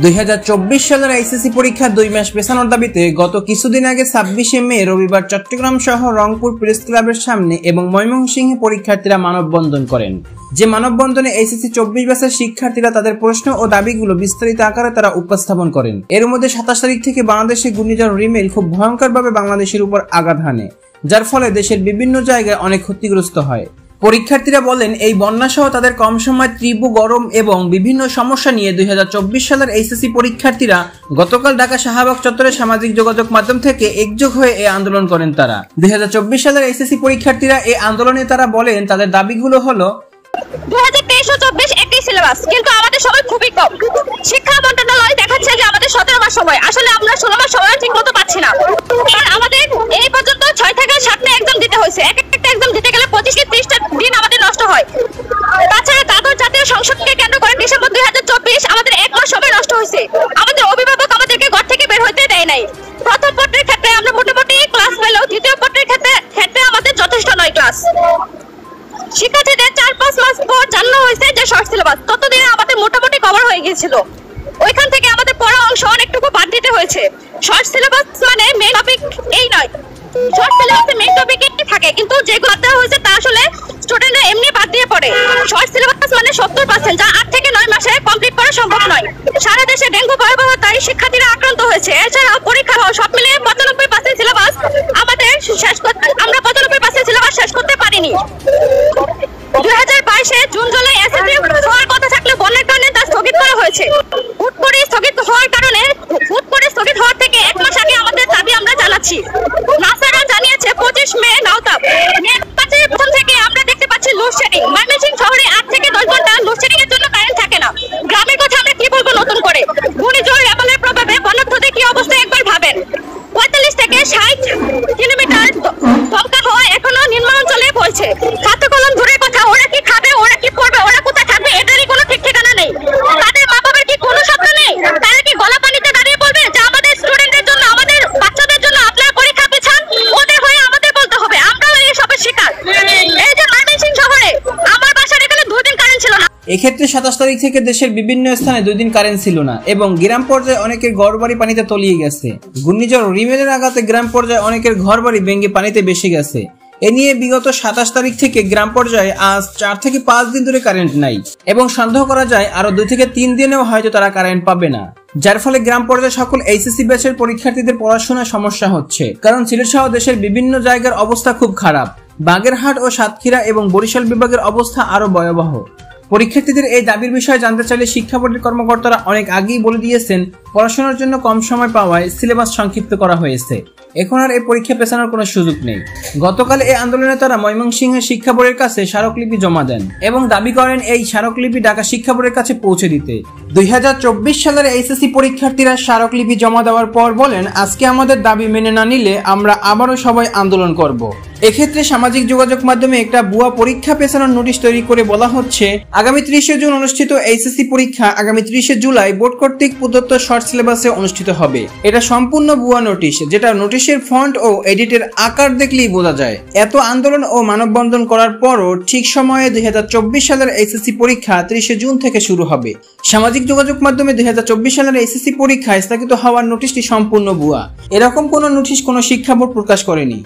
2024 সালের এইচএসসি পরীক্ষা 2 মাস পেছানোর দাবিতে গত কিছুদিন আগে 26 মে রবিবার চট্টগ্রাম সহ রংপুর প্রেস ক্লাবের সামনে এবং ময়মনসিংহে পরীক্ষার্থীরা মানববন্ধন করেন। যে মানববন্ধনে এইচএসসি 24 ব্যাচের শিক্ষার্থীরা তাদের প্রশ্ন ও দাবিগুলো বিস্তারিত আকারে তারা উপস্থাপন করেন। এর মধ্যে 27 তারিখ থেকে বাংলাদেশে ঘূর্ণিঝড় রিমেল খুব ভয়ঙ্করভাবে বাংলাদেশের উপর আঘাত হানে, যার ফলে দেশের বিভিন্ন জায়গায় অনেক ক্ষতিগ্রস্ত হয়। পরীক্ষার্থীরা বলেন, এই বন্যা সহ তাদের কম সময় তীব্র গরম এবং বিভিন্ন সমস্যা নিয়ে 2024 সালের এইচএসসি পরীক্ষার্থীরা গতকাল ঢাকা শাহবাগ চত্বরে সামাজিক যোগাযোগ মাধ্যম থেকে একযোগ হয়ে এই আন্দোলন করেন। তারা 2024 সালের এইচএসসি পরীক্ষার্থীরা এই আন্দোলনে তারা বলেন তাদের দাবিগুলো হলো 2023-24 একই সিলেবাস, কিন্তু আমাদের সময় খুবই কম। শিক্ষা মন্ত্রণালয় দেখাচ্ছে যে আমাদের 17 মাস সময়, আসলে আমরা 16 মাস সময় ঠিক মতো পাচ্ছি না। কারণ আমাদের এই পর্যন্ত 6 থেকে 7টা এক্সাম দিতে হয়েছে। একটা এক্সাম দিতে গেলে 25 থেকে 30টা দিন আমাদের নষ্ট হয়। তাছাড়া দ্বাদশ জাতীয় সংসদকে কেন্দ্র করে ডিসেম্বর 2024 আমাদের 1 মাস সময় নষ্ট হয়েছে। আমাদের অভিভাবক আমাদেরকে ঘর থেকে বের হতে দেয় নাই। প্রথম পত্রের ক্ষেত্রে আমরা মোটামুটি ক্লাস পেলেও দ্বিতীয় পত্রের ক্ষেত্রে আমাদের যথেষ্ট নয় ক্লাস। শিক্ষার্থীদের 4-5 মাস পর জানানো হয়েছে যে শর্ট সিলেবাস, ততদিনে আমাদের মোটামুটি কভার হয়ে গিয়েছিল। ওইখান থেকে আমাদের পড়া অংশ অনেকটুকু বাদ দিতে হয়েছে। শর্ট সিলেবাস মানে মেইন টপিক এই নয়, শর্ট সিলেবাসে মেইন টপিক থাকে, কিন্তু যেগুলো দেওয়া হয়েছে তা আসলে স্টুডেন্টরা এমনি বাদ দিয়ে পড়ে। শর্ট সিলেবাস মানে 70%, যা 8 থেকে 9 মাসে কমপ্লিট করা সম্ভব নয়। সারা দেশে ডেঙ্গু ভয়াবহতায় শিক্ষার্থীরা আক্রান্ত হয়েছে। এছাড়াও পরীক্ষা সব মিলিয়ে 95% সিলেবাস আমাদের আমরা 95% সিলেবাস শেষ করতে পারিনি। 2022-এ জুন জুলাই এসএসসি হওয়ার কথা থাকলে বন্যার কারণে তা স্থগিত করা হয়েছে। হুট করে স্থগিত হওয়ার থেকে 1 মাস আগে আমাদের দাবি আমরা জানাচ্ছি। নাসারা জানিয়েছে 25 মে নওতাপ। মে 5 প্রথম থেকে আমরা দেখতে পাচ্ছি লোডশেডিং। ময়মনসিংহ শহরে 8 থেকে 10 ঘন্টা লোডশেডিং এর জন্য কারেন্ট থাকে না। গ্রামের কথা আমরা কি বলবো নতুন করে? ঘূর্ণিঝড় রেমালের প্রভাবে বন্যার্থদের কি অবস্থা একবার ভাবেন। 45 থেকে 60 কিলোমিটার দমকা হওয়া এখনো নিম্নাঞ্চলে বলছে। খাতা কলম দূরের কথা, ওরা কি খাবে, ওরা কি পড়বে, ওরা কোথায় থাকবে, এটারই কোনো ঠিক ঠিকানা নেই। তাদের মা বাবার কি কোনো স্বপ্ন নেই? তারা কি গলা পানিতে দাঁড়িয়ে বলবে যে আমাদের স্টুডেন্টদের জন্য, আমাদের বাচ্চাদের জন্য আপনারা পরীক্ষা পেছান? ওদের হয়ে আমাদের বলতে হবে, আমরাও এই সবের শিকার। এই যে ময়মনসিংহ শহরে আমার বাসার এখানে 2 দিন কারেন্ট ছিল না। এক্ষেত্রে 27 তারিখ থেকে দেশের বিভিন্ন স্থানে 2 দিন কারেন্ট ছিল না এবং গ্রাম পর্যায়ে অনেকের ঘরবাড়ি পানিতে তলিয়ে গেছে। ঘূর্ণিঝড় রিমেলের আঘাতে গ্রাম পর্যায়ে অনেকের ঘরবাড়ি ভেঙে পানিতে ভেসে গেছে। এ নিয়ে বিগত 27 তারিখ থেকে গ্রাম পর্যায়ে আজ 4 থেকে 5 দিন ধরে কারেন্ট নাই এবং সন্দেহ করা যায় আরো 2 থেকে 3 দিনেও হয়তো তারা কারেন্ট পাবে না, যার ফলে গ্রাম পর্যায়ে সকল এইচএসসি ব্যাচের পরীক্ষার্থীদের পড়াশোনায় সমস্যা হচ্ছে। কারণ সিলেট সহ দেশের বিভিন্ন জায়গার অবস্থা খুব খারাপ। বাগেরহাট ও সাতক্ষীরা এবং বরিশাল বিভাগের অবস্থা আরো ভয়াবহ। পরীক্ষার্থীদের এই দাবির বিষয়ে জানতে চাইলে শিক্ষা বোর্ডের কর্মকর্তারা অনেক আগেই বলে দিয়েছেন পড়াশোনার জন্য কম সময় পাওয়ায় সিলেবাস সংক্ষিপ্ত করা হয়েছে। এখন আর এই পরীক্ষা পেছানোর কোনো সুযোগ নেই। গতকাল এই আন্দোলনে তারা ময়মনসিংহের শিক্ষা বোর্ডের কাছে স্মারকলিপি জমা দেন এবং দাবি করেন এই স্মারকলিপি ঢাকা শিক্ষা বোর্ডের কাছে পৌঁছে দিতে। 2024 সালের এইচএসসি পরীক্ষার্থীরা স্মারকলিপি জমা দেওয়ার পর বলেন, আজকে আমাদের দাবি মেনে না নিলে আমরা আবারও সবাই আন্দোলন করব। এক্ষেত্রে সামাজিক যোগাযোগ মাধ্যমে একটা ভুয়া পরীক্ষা পেছানোর নোটিশ তৈরি করে বলা হচ্ছে, আগামী 30 জুন অনুষ্ঠিত এইচএসসি পরীক্ষা আগামী 30 জুলাই বোর্ড কর্তৃক প্রদত্ত শর্ট সিলেবাসে অনুষ্ঠিত হবে। এটা সম্পূর্ণ ভুয়া নোটিশ, যেটা নোটিশের ফন্ট ও এডিটের আকার দেখলেই বোঝা যায়। এত আন্দোলন ও মানববন্ধন করার পরও ঠিক সময়ে 2024 সালের এইচএসসি পরীক্ষা 30 জুন থেকে শুরু হবে। সামাজিক যোগাযোগ মাধ্যমে 2024 সালের এইচএসসি পরীক্ষা স্থগিত হওয়ার নোটিশটি সম্পূর্ণ ভুয়া। এরকম কোনো নোটিশ কোনো শিক্ষা বোর্ড প্রকাশ করেনি।